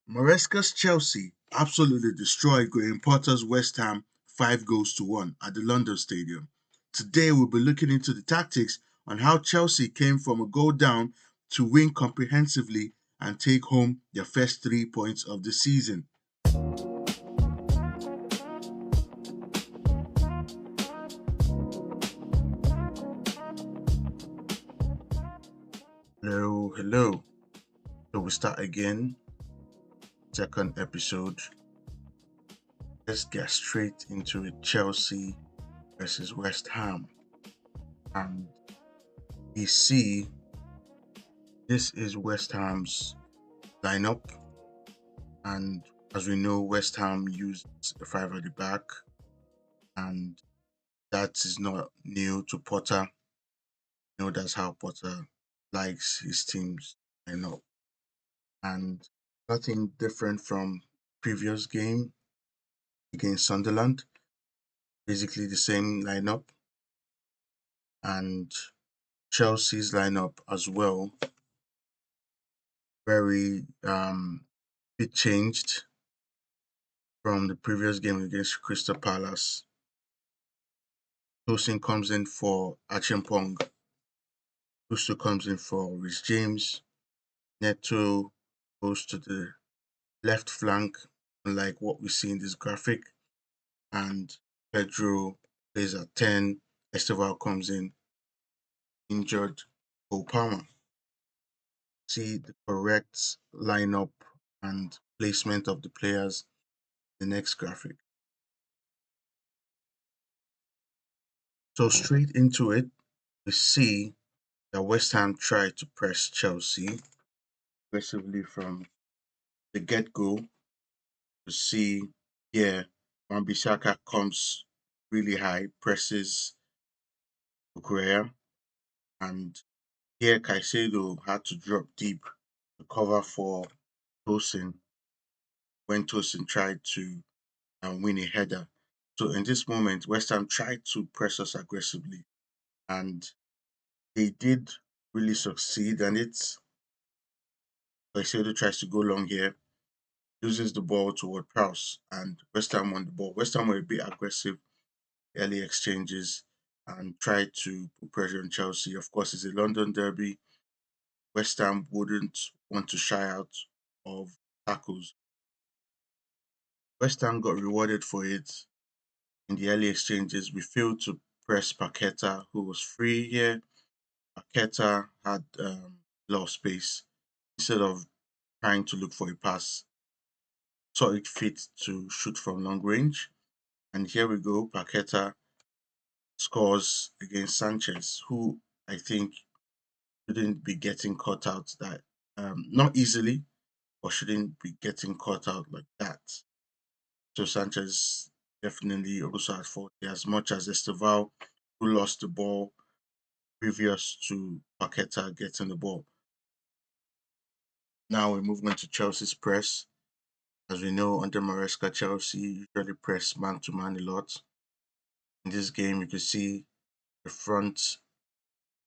Maresca's Chelsea absolutely destroyed Graham Potter's West Ham 5 goals to 1 at the London Stadium. Today we'll be looking into the tactics on how Chelsea came from a goal down to win comprehensively and take home their first 3 points of the season. Hello, hello. So we start again, second episode. Let's get straight into it. Chelsea versus West Ham. And we see this is West Ham's lineup. And as we know, West Ham used a five at the back, and that is not new to Potter. You know, that's how Potter likes his teams lineup. And nothing different from previous game against Sunderland. Basically the same lineup. And Chelsea's lineup as well, very bit changed from the previous game against Crystal Palace. Tosin comes in for Achimpong. Gusto comes in for Rhys James. Neto goes to the left flank, unlike what we see in this graphic. And Pedro plays at 10. Esteval comes in injured. Cole Palmer. See the correct lineup and placement of the players in the next graphic. So straight into it, we see that West Ham tried to press Chelsea aggressively from the get-go. To see here, Wan-Bissaka comes really high, presses Kukurea, and here Caicedo had to drop deep to cover for Tosin when Tosin tried to win a header. So in this moment, West Ham tried to press us aggressively, and they did really succeed. And it's Caicedo tries to go long here, loses the ball toward Prowse, and West Ham won the ball. West Ham were a bit aggressive, early exchanges, and tried to put pressure on Chelsea. Of course, it's a London derby. West Ham wouldn't want to shy out of tackles. West Ham got rewarded for it in the early exchanges. We failed to press Paqueta, who was free here. Paqueta had a lot of space. Instead of trying to look for a pass, saw it fit to shoot from long range. And here we go. Paqueta scores against Sanchez, who I think shouldn't be getting caught out that not easily, but shouldn't be getting caught out like that. So Sanchez definitely also at fault here, as much as Esteval, who lost the ball previous to Paqueta getting the ball. Now we're moving on to Chelsea's press. As we know, under Maresca, Chelsea usually press man to man a lot. In this game, you can see the front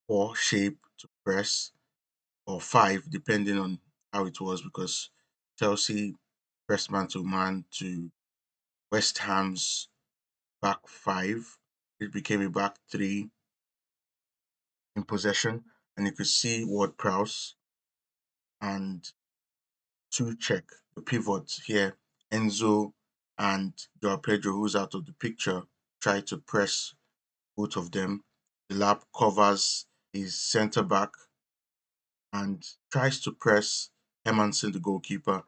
four shape to press, or five, depending on how it was, because Chelsea pressed man to man to West Ham's back five. It became a back three in possession, and you could see Ward Prowse and two check the pivot here. Enzo and Joao Pedro, who's out of the picture, try to press both of them. The lap covers his centre back and tries to press Hermansen, the goalkeeper.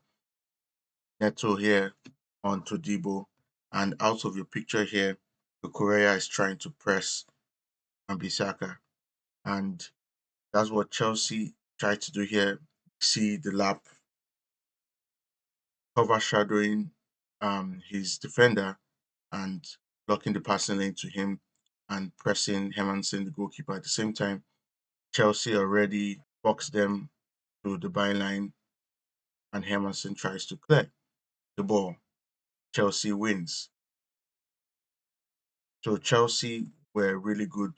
Neto here on Todibo, and out of your picture here, the Korea is trying to press Ambisaka, and that's what Chelsea tried to do here. See the lap cover shadowing his defender and blocking the passing lane to him and pressing Hermansen, the goalkeeper. At the same time, Chelsea already boxed them to the byline, and Hermansen tries to clear the ball. Chelsea wins. So Chelsea were really good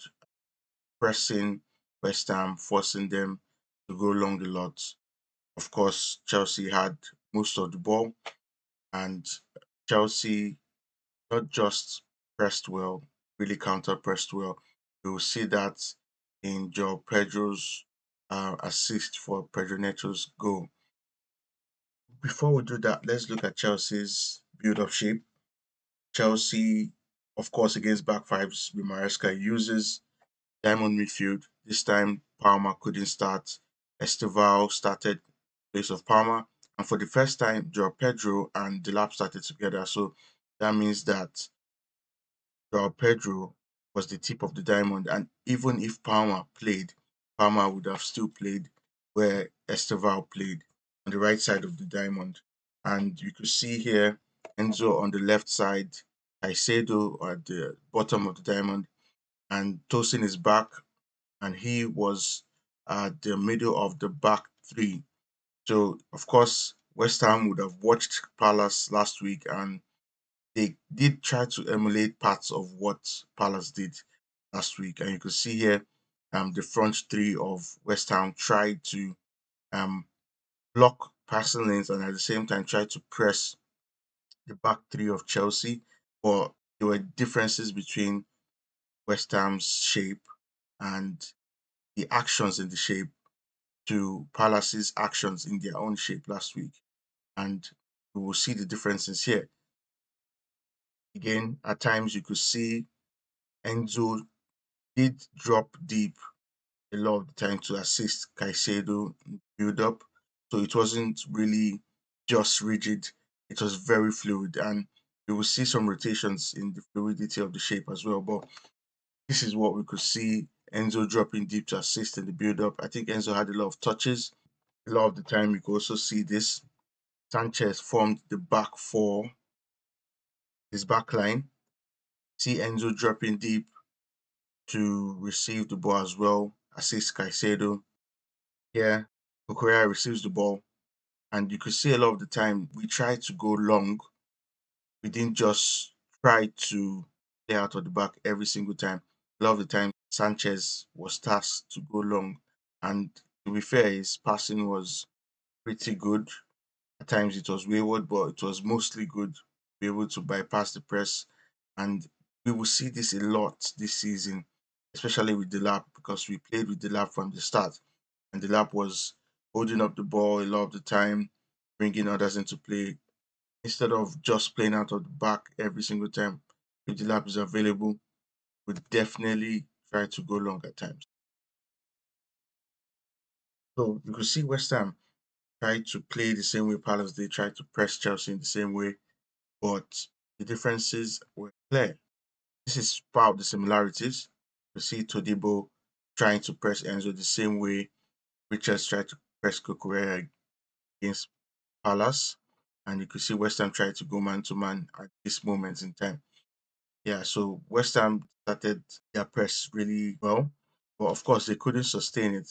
pressing West Ham, forcing them to go long a lot. Of course, Chelsea had most of the ball, and Chelsea not just pressed well, really counter pressed well. You will see that in Joe Pedro's assist for Pedro Neto's goal. Before we do that, let's look at Chelsea's build-up shape. Chelsea, of course, against back fives with Maresca uses diamond midfield. This time, Palmer couldn't start. Esteval started in place of Palmer. And for the first time, Joao Pedro and Delap started together. So that means that Joao Pedro was the tip of the diamond. And even if Palmer played, Palmer would have still played where Esteval played on the right side of the diamond. And you could see here Enzo on the left side, Caicedo at the bottom of the diamond, and Tosin is back, and he was at the middle of the back three. So, of course, West Ham would have watched Palace last week, and they did try to emulate parts of what Palace did last week. And you can see here the front three of West Ham tried to um, block passing lanes and at the same time try to press the back three of Chelsea. But there were differences between West Ham's shape and the actions in the shape to Palace's actions in their own shape last week. And we will see the differences here. Again, at times you could see Enzo did drop deep a lot of the time to assist Caicedo in build up. So it wasn't really just rigid, it was very fluid. And you will see some rotations in the fluidity of the shape as well. But this is what we could see Enzo dropping deep to assist in the build up. I think Enzo had a lot of touches. A lot of the time, you could also see this. Sanchez formed the back four, his back line. See Enzo dropping deep to receive the ball as well, assist Caicedo. Here, Kukurea receives the ball, and you could see a lot of the time we tried to go long. We didn't just try to play out of the back every single time. A lot of the time, Sanchez was tasked to go long, and to be fair, his passing was pretty good. At times it was wayward, but it was mostly good. Be able to bypass the press, and we will see this a lot this season, especially with the lap because we played with the lap from the start, and the lap was holding up the ball a lot of the time, bringing others into play instead of just playing out of the back every single time. If the lap is available, we definitely try to go long at times. So you could see West Ham try to play the same way Palace did, try to press Chelsea in the same way, but the differences were clear. This is part of the similarities. You see Todibo trying to press Enzo the same way Richards tried to press Kukurea against Palace, and you could see West Ham try to go man to man at this moment in time. Yeah, so West Ham started their press really well, but of course they couldn't sustain it.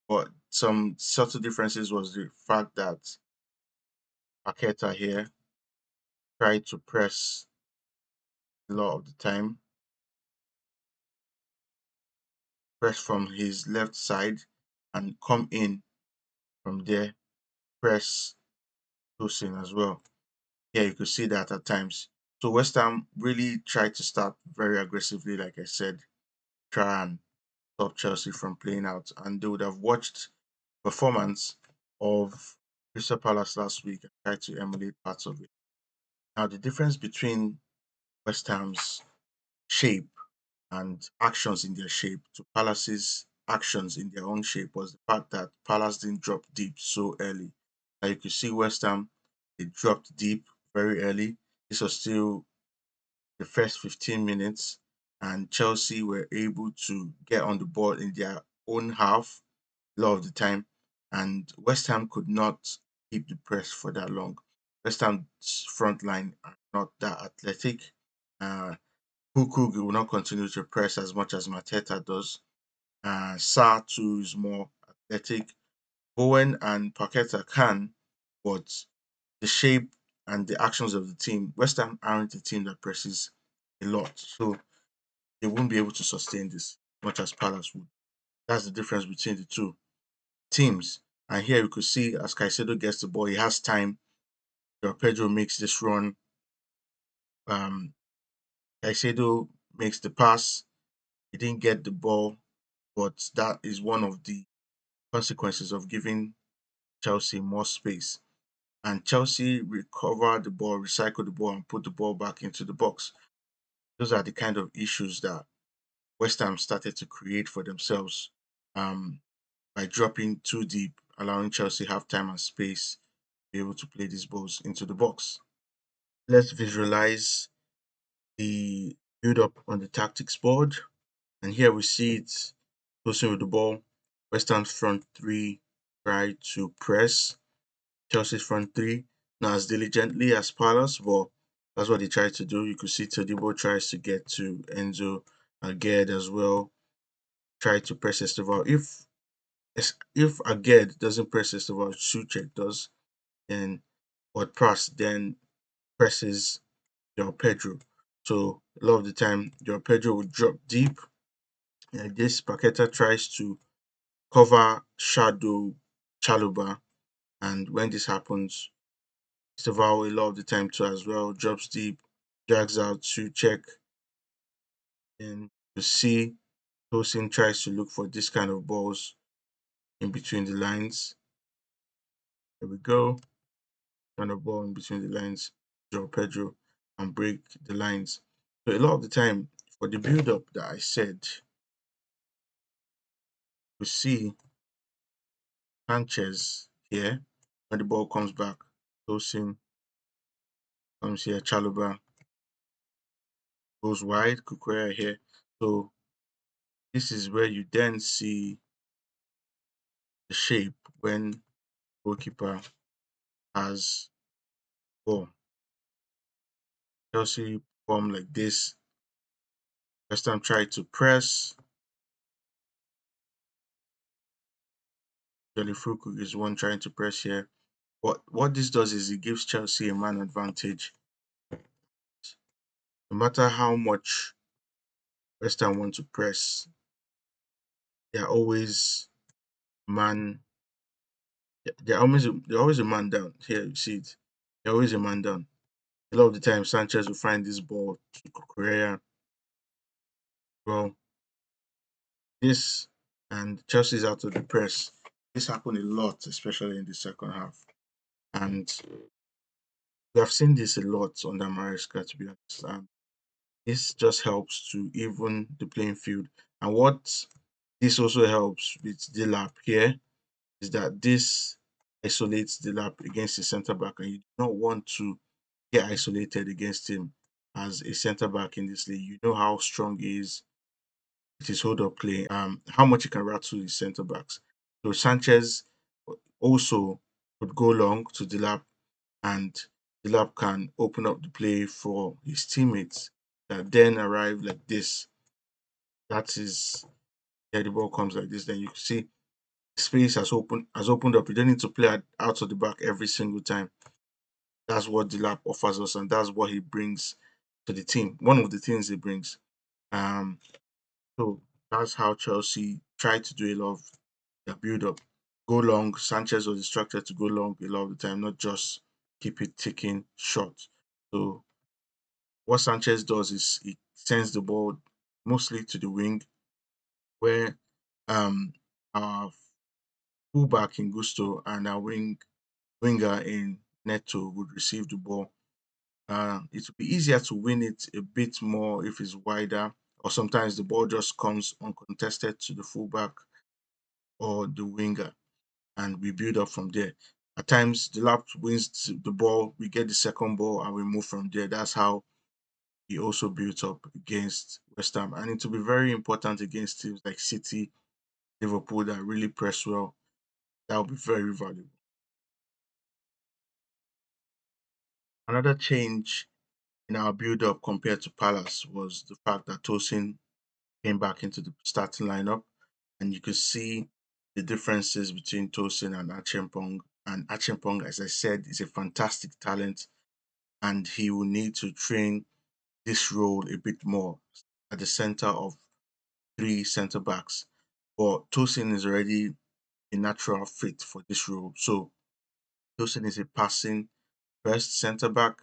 But some subtle differences was the fact that Paqueta here tried to press a lot of the time, press from his left side and come in from there, press Tosin as well. Yeah, you could see that at times. So West Ham really tried to start very aggressively, like I said, try and stop Chelsea from playing out. And they would have watched performance of Crystal Palace last week and tried to emulate parts of it. Now, the difference between West Ham's shape and actions in their shape to Palace's actions in their own shape was the fact that Palace didn't drop deep so early. Now you could see West Ham, they dropped deep very early. This was still the first 15 minutes, and Chelsea were able to get on the ball in their own half a lot of the time, and West Ham could not keep the press for that long. West Ham's front line are not that athletic. Uh, Pukuk will not continue to press as much as Mateta does. Sa too is more athletic. Bowen and Paqueta can, but the shape and the actions of the team, West Ham aren't a team that presses a lot. So they won't be able to sustain this much as Palace would. That's the difference between the two teams. And here you could see as Caicedo gets the ball, he has time. Pedro makes this run. Um, Caicedo makes the pass. He didn't get the ball, but that is one of the consequences of giving Chelsea more space. And Chelsea recovered the ball, recycled the ball, and put the ball back into the box. Those are the kind of issues that West Ham started to create for themselves um, by dropping too deep, allowing Chelsea have time and space to be able to play these balls into the box. Let's visualize the build up on the tactics board. And here we see it Tosin with the ball. West Ham's front three try to press. Chelsea's front three, not as diligently as Palace, but that's what they try to do. You could see Todibo tries to get to Enzo, Aged as well, try to press Esteval. If Aged doesn't press Esteval, Suchek does, then or press, then presses your Pedro. So a lot of the time, your Pedro will drop deep. Like this, Paqueta tries to cover shadow Chaluba, and when this happens, Esteval a lot of the time too as well drops deep, drags out to check, and you see Tosin tries to look for this kind of balls in between the lines. There we go, kind of ball in between the lines, draw Pedro and break the lines. So a lot of the time for the build up that I said, we see Sanchez here when the ball comes back. Tosin comes here, Chaluba goes wide, Kukurea here. So this is where you then see the shape when goalkeeper has ball. Chelsea form like this. West Ham try to press. Jolly is one trying to press here. What this does is it gives Chelsea a man advantage. No matter how much West Ham want to press, they're always man. They're always a man down. Here you see it. They're always a man down. A lot of the time, Sanchez will find this ball to Correa. Well, this and Chelsea's out of the press. This happened a lot, especially in the second half. And we have seen this a lot under Maresca, to be honest. And this just helps to even the playing field. And what this also helps with the lap here is that this isolates the lap against the centre back, and you do not want to get isolated against him as a centre back in this league. You know how strong he is with his hold up play, how much he can rattle his centre backs. So Sanchez also would go long to the lap, and Delap can open up the play for his teammates that then arrive like this. That is, yeah, the ball comes like this. Then you can see space has opened up. You don't need to play out of the back every single time. That's what Delap offers us, and that's what he brings to the team. One of the things he brings. Um, so that's how Chelsea tried to do a lot of their build up. Go long. Sanchez was instructed to go long a lot of the time, not just keep it ticking short. So what Sanchez does is he sends the ball mostly to the wing, where our fullback in Gusto and our winger in Neto would receive the ball. It would be easier to win it a bit more if it's wider, or sometimes the ball just comes uncontested to the fullback or the winger, and we build up from there. At times, the lap wins the ball, we get the second ball, and we move from there. That's how he also built up against West Ham. And it will be very important against teams like City, Liverpool that really press well. That will be very valuable. Another change in our build up compared to Palace was the fact that Tosin came back into the starting lineup. And you could see the differences between Tosin and Achimpong. And Achimpong, as I said, is a fantastic talent, and he will need to train this role a bit more at the center of three centre backs. But Tosin is already a natural fit for this role. So Tosin is a passing first centre back,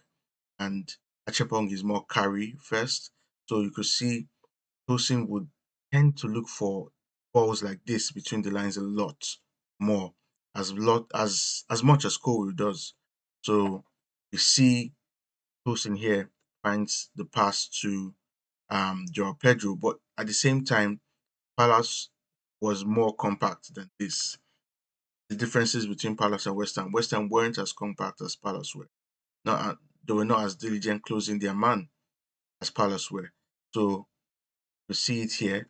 and Achepong is more carry first. So you could see Tosin would tend to look for balls like this between the lines a lot more, as much as Cole does. So you see Tosin here finds the pass to Joao Pedro, but at the same time, Palace was more compact than this. The differences between Palace and West Ham weren't as compact as Palace were. Not they were not as diligent closing their man as Palace were. So we see it here.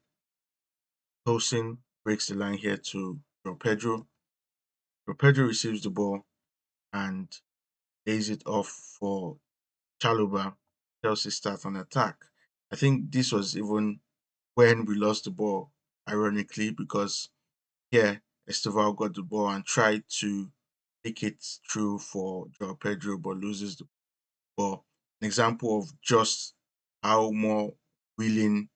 Tosin breaks the line here to Joao Pedro. Joao Pedro receives the ball and lays it off for Chaluba. Chelsea start an attack. I think this was even when we lost the ball, ironically, because here Esteval got the ball and tried to take it through for Joao Pedro, but loses the ball. An example of just how more willing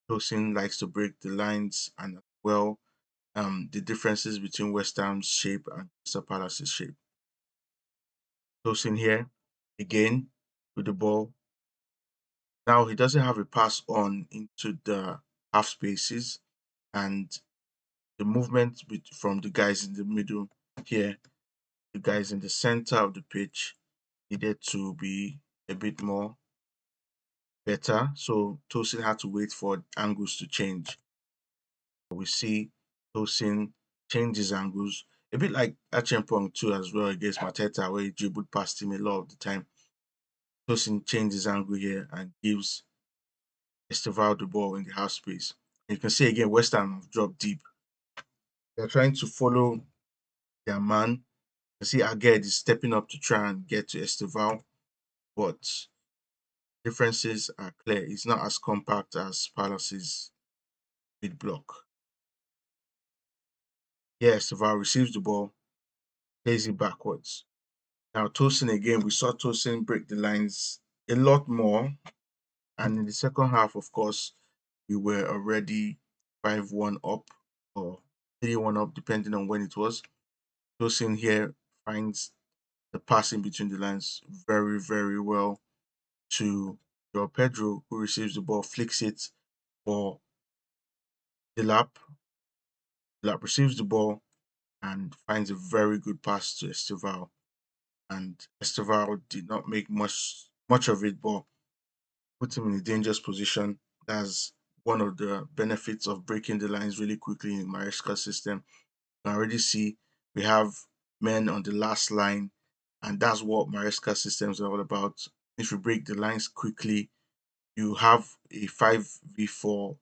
Tosin likes to break the lines, and as well the differences between West Ham's shape and Crystal Palace's shape. Tosin here again with the ball. Now he doesn't have a pass on into the half spaces, and the movement from the guys in the middle here, the guys in the center of the pitch, needed to be a bit more better. So Tosin had to wait for angles to change. We see Tosin change his angles, a bit like Achimpong too as well against Mateta, where he dribbled past him a lot of the time. Tosin changes his angle here and gives Esteval the ball in the half space. And you can see again West Ham have dropped deep. They're trying to follow their man. You see Aged is stepping up to try and get to Esteval, but differences are clear. It's not as compact as Palace's mid block. Here Esteval receives the ball, plays it backwards. Now Tosin again, we saw Tosin break the lines a lot more. And in the second half, of course, we were already 5-1 up or 3-1 up, depending on when it was. Tosin here finds the passing between the lines very, very well to Joao Pedro, who receives the ball, flicks it for Delap. Delap receives the ball and finds a very good pass to Esteval. And Esteval did not make much of it, but put him in a dangerous position. That's one of the benefits of breaking the lines really quickly in Maresca's system. You can already see we have men on the last line, and that's what Maresca systems are all about. If you break the lines quickly, you have a 5v4,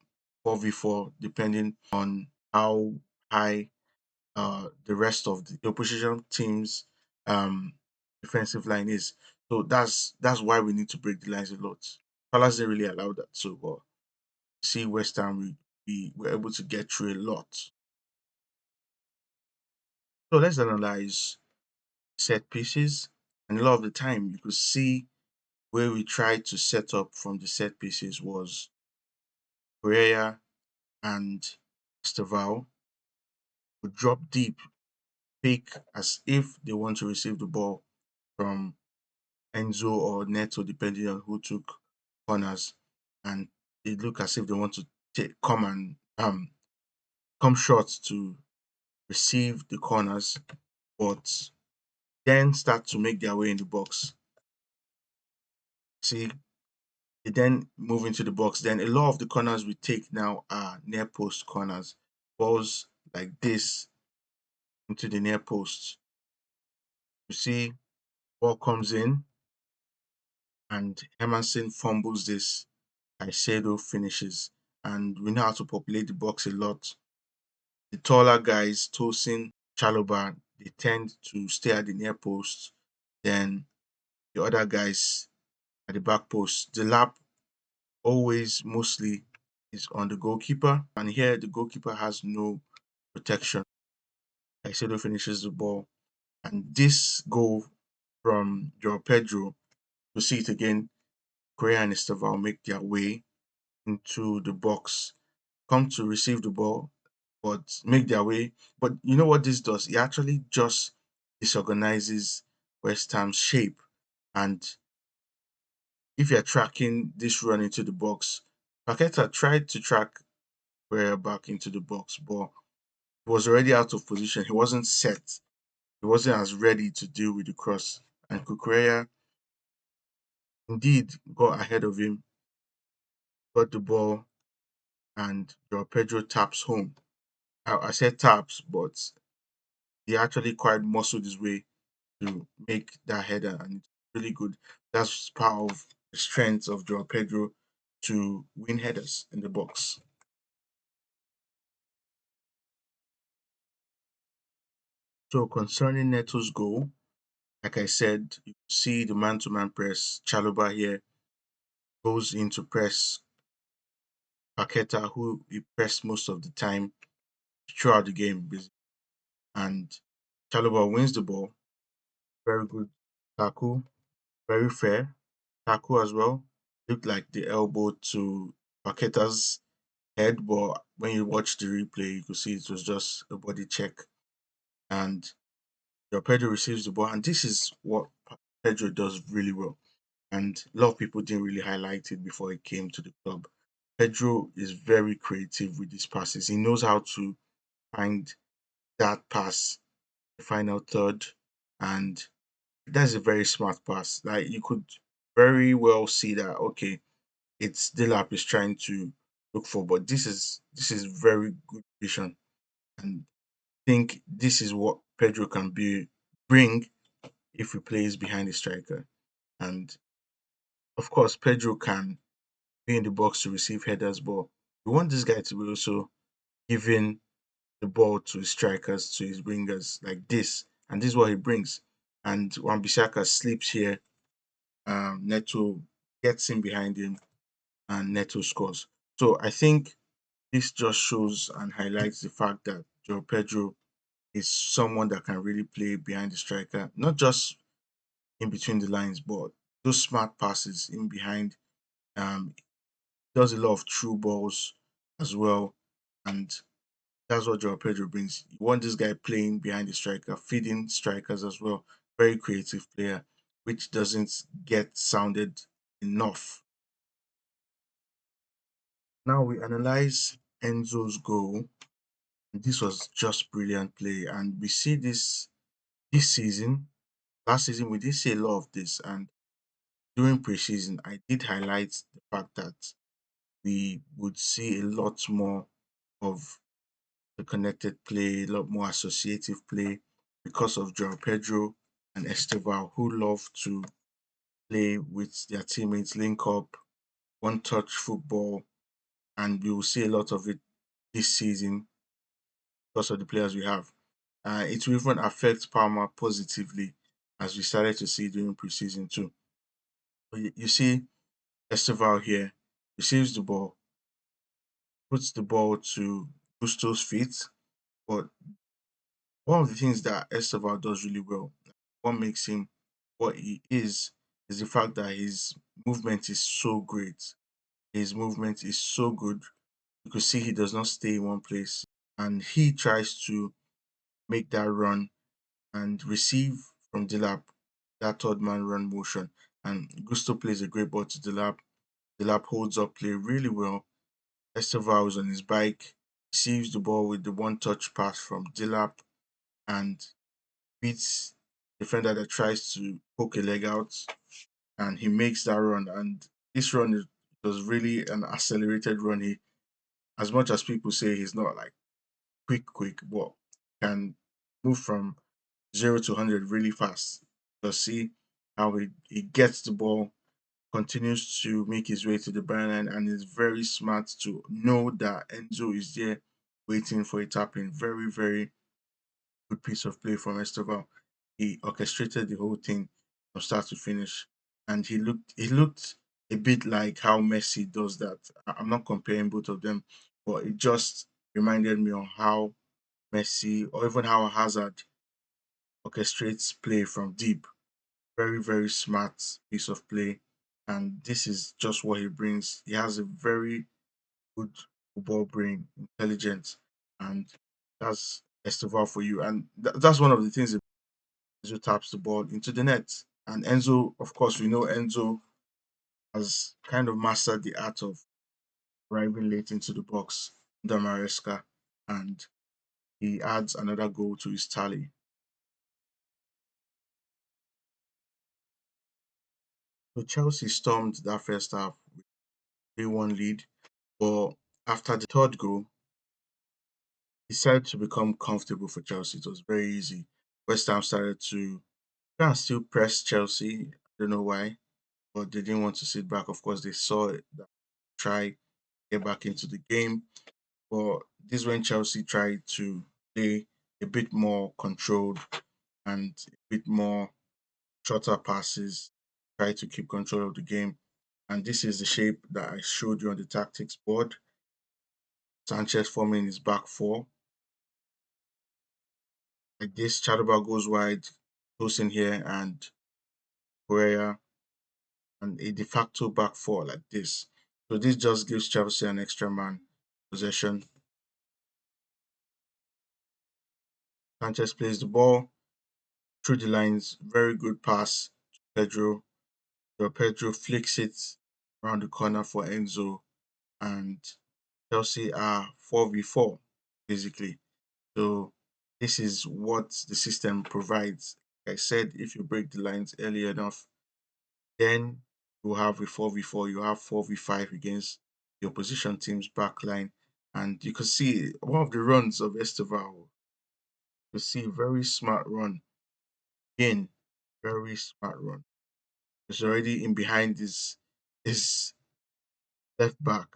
4v4, depending on how high the rest of the opposition team's um, defensive line is. So that's why we need to break the lines a lot. Palace didn't really allow that. So see West Ham, we were able to get through a lot. So let's analyze set pieces. And a lot of the time you could see where we tried to set up from the set pieces was Pereira and Estaval would drop deep, fake as if they want to receive the ball from Enzo or Neto, depending on who took corners, and they look as if they want to come and come short to receive the corners, but then start to make their way in the box. See, they then move into the box. Then a lot of the corners we take now are near post corners, balls like this into the near post. You see, ball comes in, and Emerson fumbles this. Caicedo finishes, and we know how to populate the box a lot. The taller guys, Tosin, Chaloba, they tend to stay at the near post. Then the other guys at the back post. The lap always mostly is on the goalkeeper, and here the goalkeeper has no protection. Caicedo finishes the ball, and this goal from Joao Pedro, to see it again, Correa and Esteval make their way into the box, come to receive the ball. but make their way. But you know what this does? It actually just disorganizes West Ham's shape. And if you're tracking this run into the box, Paqueta tried to track Pereira back into the box, but he was already out of position. He wasn't set. He wasn't as ready to deal with the cross. And Kukureya indeed got ahead of him, got the ball, and Joao Pedro taps home. I said taps, but he actually quite muscled his way to make that header, and it's really good. That's part of the strength of Joao Pedro to win headers in the box. So concerning Neto's goal, like I said, you see the man-to-man press. Chaluba here goes in to press Paqueta, who he pressed most of the time throughout the game, and Chaluba wins the ball. Very good tackle, very fair tackle as well. Looked like the elbow to Paqueta's head, but when you watch the replay, you could see it was just a body check. And Pedro receives the ball, and this is what Pedro does really well. And a lot of people didn't really highlight it before he came to the club. Pedro is very creative with his passes. He knows how to find that pass, the final third, and that's a very smart pass. Like you could very well see that okay, it's Dilap is trying to look for, but this is very good vision, and I think this is what Pedro can be bring if he plays behind the striker. And of course, Pedro can be in the box to receive headers, but we want this guy to be also giving the ball to his strikers, to his wingers like this, and this is what he brings. And Wan-Bissaka sleeps here. Neto gets in behind him, and Neto scores. So I think this just shows and highlights the fact that Joe Pedro is someone that can really play behind the striker, not just in between the lines, but those smart passes in behind. Um, does a lot of true balls as well, and that's what Joao Pedro brings. You want this guy playing behind the striker, feeding strikers as well. Very creative player, which doesn't get sounded enough. Now we analyze Enzo's goal. This was just brilliant play, and we see this season. Last season we did see a lot of this, and during preseason I did highlight the fact that we would see a lot more of the connected play, a lot more associative play because of Joao Pedro and Esteval, who love to play with their teammates, link up, one touch football, and we will see a lot of it this season because of the players we have. It will even affect Palmer positively as we started to see during preseason too. But you see Esteval here receives the ball, puts the ball to Gusto's feet, but one of the things that Esteval does really well, what makes him what he is the fact that his movement is so great. His movement is so good. You could see he does not stay in one place, and he tries to make that run and receive from Dilap that third man run motion. And Gusto plays a great ball to Dilap. Dilap holds up play really well. Esteval is on his bike, receives the ball with the one touch pass from Dilap, and beats defender that tries to poke a leg out, and he makes that run. And this run was really an accelerated run. He, as much as people say he's not like quick, but can move from 0 to 100 really fast. Just see how he gets the ball, continues to make his way to the byline, and is very smart to know that Enzo is there waiting for a tap in. Very good piece of play from Esteval. He orchestrated the whole thing from start to finish, and he looked a bit like how Messi does that. I'm not comparing both of them, but it just reminded me of how Messi or even how Hazard orchestrates play from deep. Very smart piece of play, and this is just what he brings. He has a very good football brain, intelligent, and that's Esteval for you. And that's one of the things that Enzo taps the ball into the net. And Enzo, of course, we know Enzo has kind of mastered the art of arriving late into the box under Maresca, and he adds another goal to his tally. So Chelsea stormed that first half with 3-1 lead, but after the third goal, it started to become comfortable for Chelsea. It was very easy. West Ham started to try and still press Chelsea. I don't know why, but they didn't want to sit back. Of course, they saw it, that try get back into the game. But this is when Chelsea tried to play a bit more controlled and a bit more shorter passes, try to keep control of the game. And this is the shape that I showed you on the tactics board. Sanchez forming his back four. Like this, Chatterba goes wide, Tosin here, and Correa, and a de facto back four like this. So this just gives Chelsea an extra man possession. Sanchez plays the ball through the lines. Very good pass to Pedro. So Pedro flicks it around the corner for Enzo, and Chelsea are 4v4 basically. So this is what the system provides. Like I said, if you break the lines early enough, then you have a 4v4, you have 4v5 against the opposition team's back line. And you can see one of the runs of Esteval. You see a very smart run. Again, very smart run. It's already in behind his left back.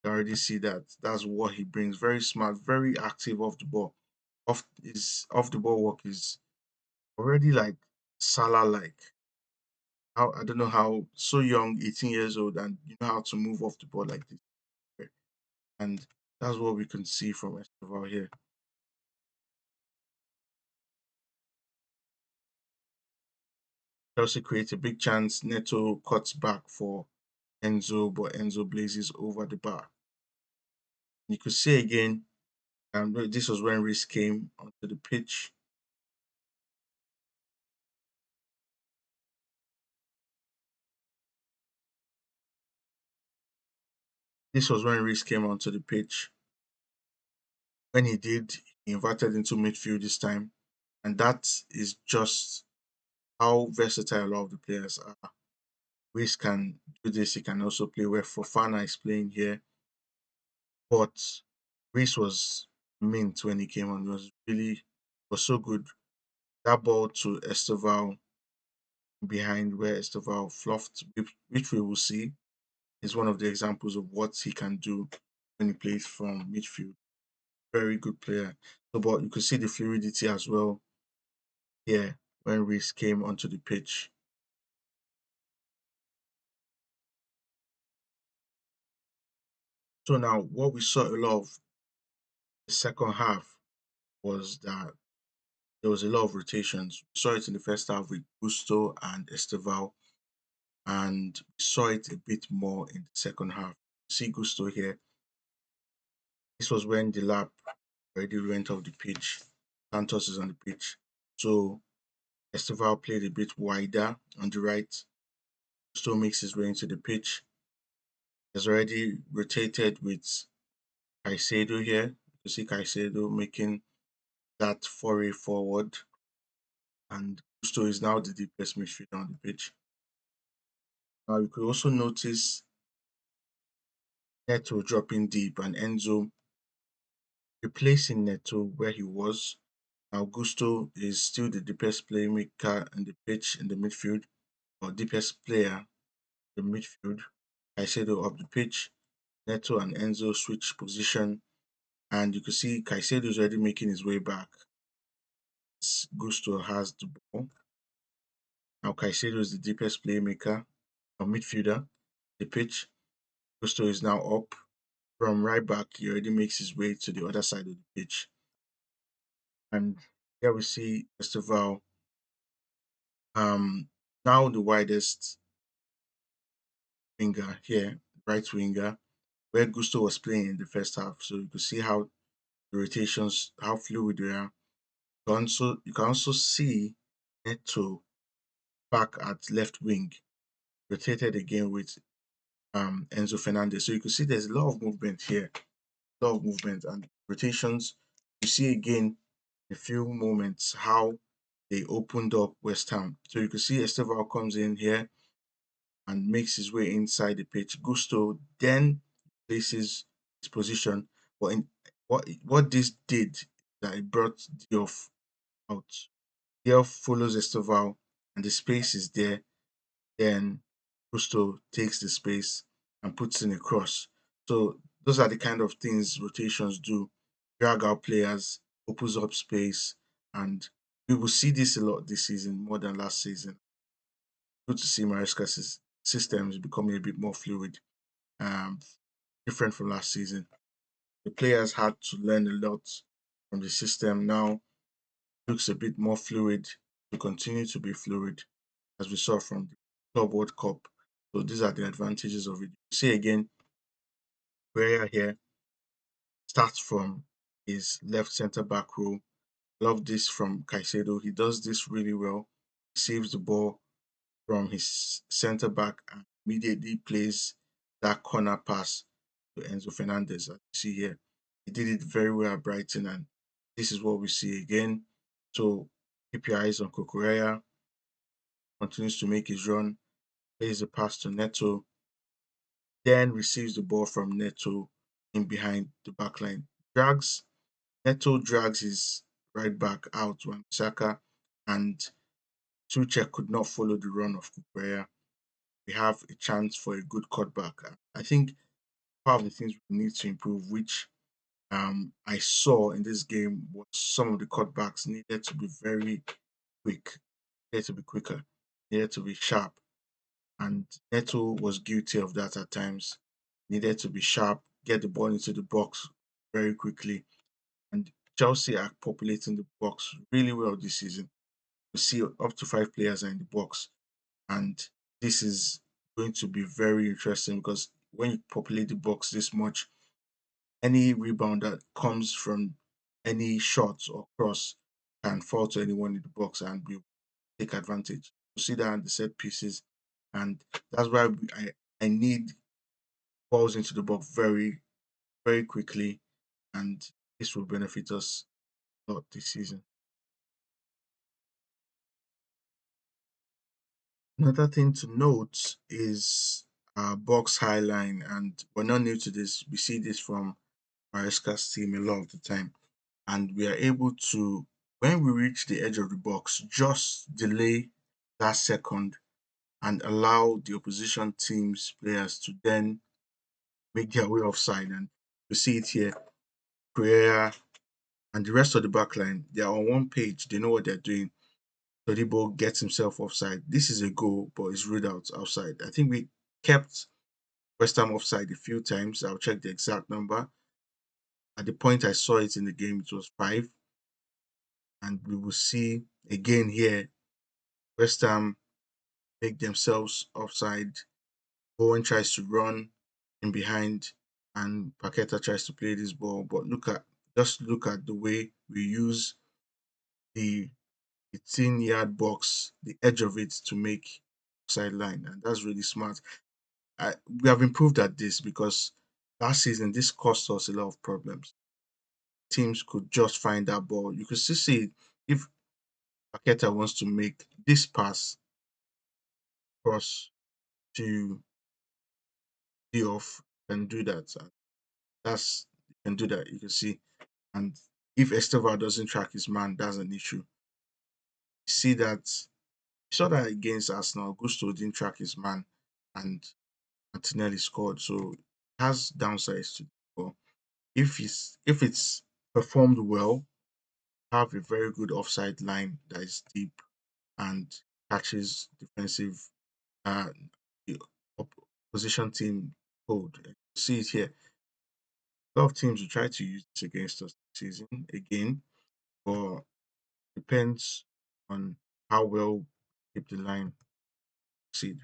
You already see that. That's what he brings. Very smart, very active off the ball. Off the ball work is already like Salah like. How I don't know how so young, 18 years old, and you know how to move off the ball like this. And that's what we can see from Esteval here. Chelsea creates a big chance. Neto cuts back for Enzo, but Enzo blazes over the bar. You could see again, this was when Reece came onto the pitch. This was when Reece came onto the pitch. When he did, he inverted into midfield this time. And that is just how versatile a lot of the players are. Reece can do this, he can also play where Fofana is playing here. But Reece was mint when he came on. It was really was so good. That ball to Esteval behind where Esteval fluffed, which we will see, is one of the examples of what he can do when he plays from midfield. Very good player. So, but you could see the fluidity as well here when Reece came onto the pitch. So now what we saw a lot of the second half was that there was a lot of rotations. We saw it in the first half with Gusto and Esteval, and we saw it a bit more in the second half. See Gusto here. This was when the lap already went off the pitch. Santos is on the pitch. So Esteval played a bit wider on the right. Gusto makes his way into the pitch. Has already rotated with Caicedo here. You see Caicedo making that foray forward. And Gusto is now the deepest midfielder on the pitch. Now you could also notice Neto dropping deep and Enzo replacing Neto where he was. Now Gusto is still the deepest playmaker in the pitch in the midfield, or deepest player in the midfield. Caicedo up the pitch. Neto and Enzo switch position, and you can see Caicedo is already making his way back. Gusto has the ball. Now Caicedo is the deepest playmaker or midfielder. The pitch. Gusto is now up. From right back, he already makes his way to the other side of the pitch. And here we see Esteval, um, now the widest winger here, right winger, where Gusto was playing in the first half. So you can see how the rotations, how fluid they are. You can also see Neto back at left wing, rotated again with Enzo Fernandez. So you can see there's a lot of movement here, a lot of movement and rotations. You see again a few moments how they opened up West Ham. So you can see Esteval comes in here and makes his way inside the pitch. Gusto then places his position, but what this did that it brought Diouf out. Diouf follows Esteval, and the space is there. Then Gusto takes the space and puts in a cross. So those are the kind of things rotations do. Drag out players, opens up space, and we will see this a lot this season more than last season. Good to see Maresca's systems becoming a bit more fluid, um, different from last season. The players had to learn a lot from the system. Now looks a bit more fluid to continue to be fluid, as we saw from the Club World Cup. So these are the advantages of it. You see again, Pereira here starts from his left centre back row. Love this from Caicedo. He does this really well. He saves the ball from his centre back and immediately plays that corner pass to Enzo Fernandez. As you see here, he did it very well at Brighton, and this is what we see again. So keep your eyes on Cucurella. Continues to make his run, plays the pass to Neto, then receives the ball from Neto in behind the back line. Neto drags his right back out to Saka, and Tuchel could not follow the run of Cucurella. We have a chance for a good cutback. I think part of the things we need to improve, which I saw in this game, was some of the cutbacks needed to be very quick, needed to be quicker, needed to be sharp. And Neto was guilty of that at times. Needed to be sharp, get the ball into the box very quickly. And Chelsea are populating the box really well this season. We see up to five players are in the box, and this is going to be very interesting because when you populate the box this much, any rebound that comes from any shot or cross can fall to anyone in the box and we take advantage. You see that in the set pieces, and that's why I need balls into the box very, very quickly, and this will benefit us a lot this season. Another thing to note is box high line, and we're not new to this. We see this from Maresca's team a lot of the time, and we are able to, when we reach the edge of the box, just delay that second and allow the opposition team's players to then make their way offside. And you see it here, Pereira and the rest of the back line, they are on one page. They know what they're doing. Todibo gets himself offside. This is a goal, but it's ruled out outside. I think we kept West Ham offside a few times. I'll check the exact number. At the point I saw it in the game, it was five. And we will see again here, West Ham make themselves offside. Bowen tries to run in behind, and Paqueta tries to play this ball. But look at the way we use the 18-yard box, the edge of it to make sideline, and that's really smart. We have improved at this because last season this cost us a lot of problems. Teams could just find that ball. You could still see it. If Paqueta wants to make this pass cross to Diouf, can do that. And that's you can do that. You can see, and if Esteva doesn't track his man, that's an issue. You see that you saw that against Arsenal. Gusto didn't track his man, and Martinelli scored. So it has downsides to it. But if it's performed well, have a very good offside line that is deep and catches defensive uh the opposition team code. You see it here. A lot of teams will try to use this against us this season again, but depends on how well we keep the line seed.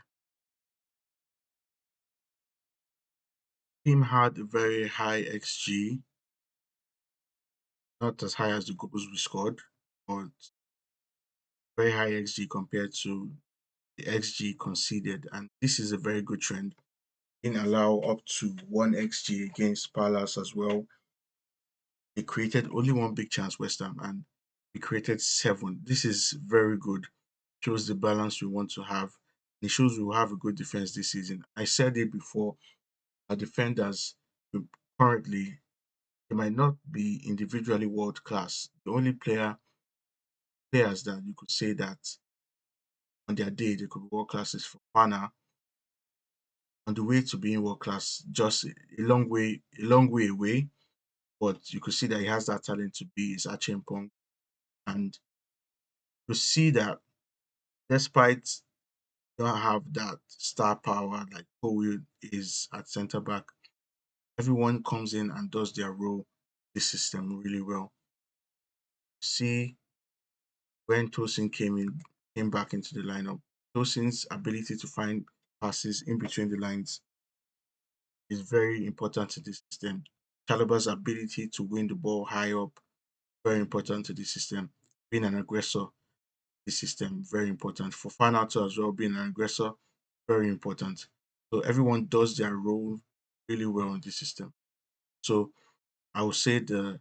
Team had a very high XG, not as high as the goals we scored, but very high XG compared to the XG conceded. And this is a very good trend. Didn't allow up to 1 XG against Palace as well. They created only one big chance, West Ham, and we created seven. This is very good. Shows the balance we want to have. It shows we will have a good defense this season. I said it before, our defenders currently they might not be individually world class. The only players that you could say that on their day they could be world class is Fofana on the way to being world class, just a long way away. But you could see that he has that talent to be his Pong. And to see that despite not have that star power like Cole is at centre back, everyone comes in and does their role, this system really well. See when Tosin came back into the lineup, Tosin's ability to find passes in between the lines is very important to this system. Chalobah's ability to win the ball high up, very important to the system. Being an aggressor, the system, very important. For Fanato as well, being an aggressor, very important. So everyone does their role really well in the system. So I would say the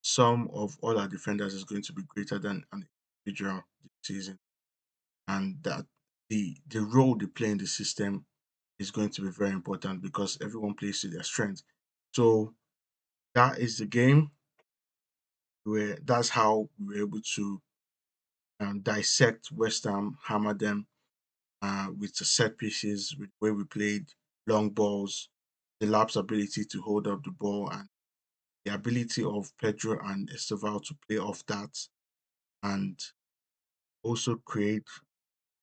sum of all our defenders is going to be greater than an individual this season, and that the role they play in the system is going to be very important because everyone plays to their strength. So that is the game where that's how we were able to dissect West Ham, hammer them with the set pieces, with where we played long balls, the Lab's ability to hold up the ball, and the ability of Pedro and Esteval to play off that and also create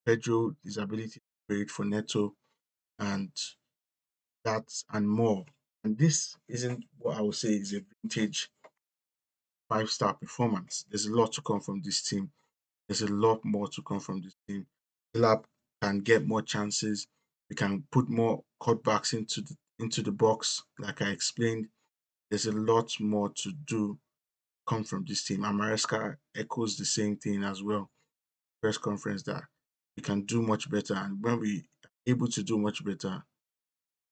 Pedro, his ability to create for Neto, and that and more. And this isn't what I would say is a vintage 5-star performance. There's a lot to come from this team. There's a lot more to come from this team. The lab can get more chances. We can put more cutbacks into the box, like I explained. There's a lot more to do come from this team. And Maresca echoes the same thing as well. Press conference that we can do much better, and when we are able to do much better,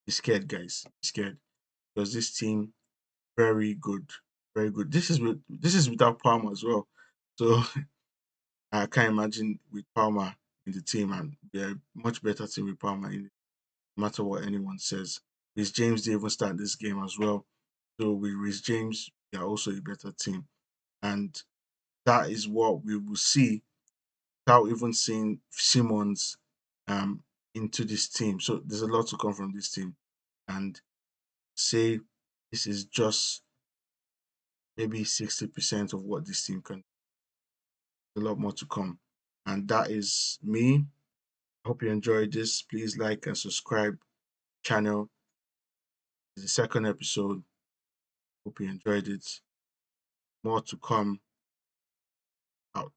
be scared, guys. Be scared because this team very good, very good. This is without Palmer as well. So I can't imagine with Palmer in the team, and we're a much better team with Palmer in it, no matter what anyone says. Rhys James didn't even start this game as well. So with Rhys James, we are also a better team. And that is what we will see without even seeing Simmons um, into this team. So there's a lot to come from this team. And say this is just maybe 60% of what this team can. A lot more to come. And that is me. I hope you enjoyed this. Please like and subscribe channel. It's the second episode. Hope you enjoyed it. More to come out.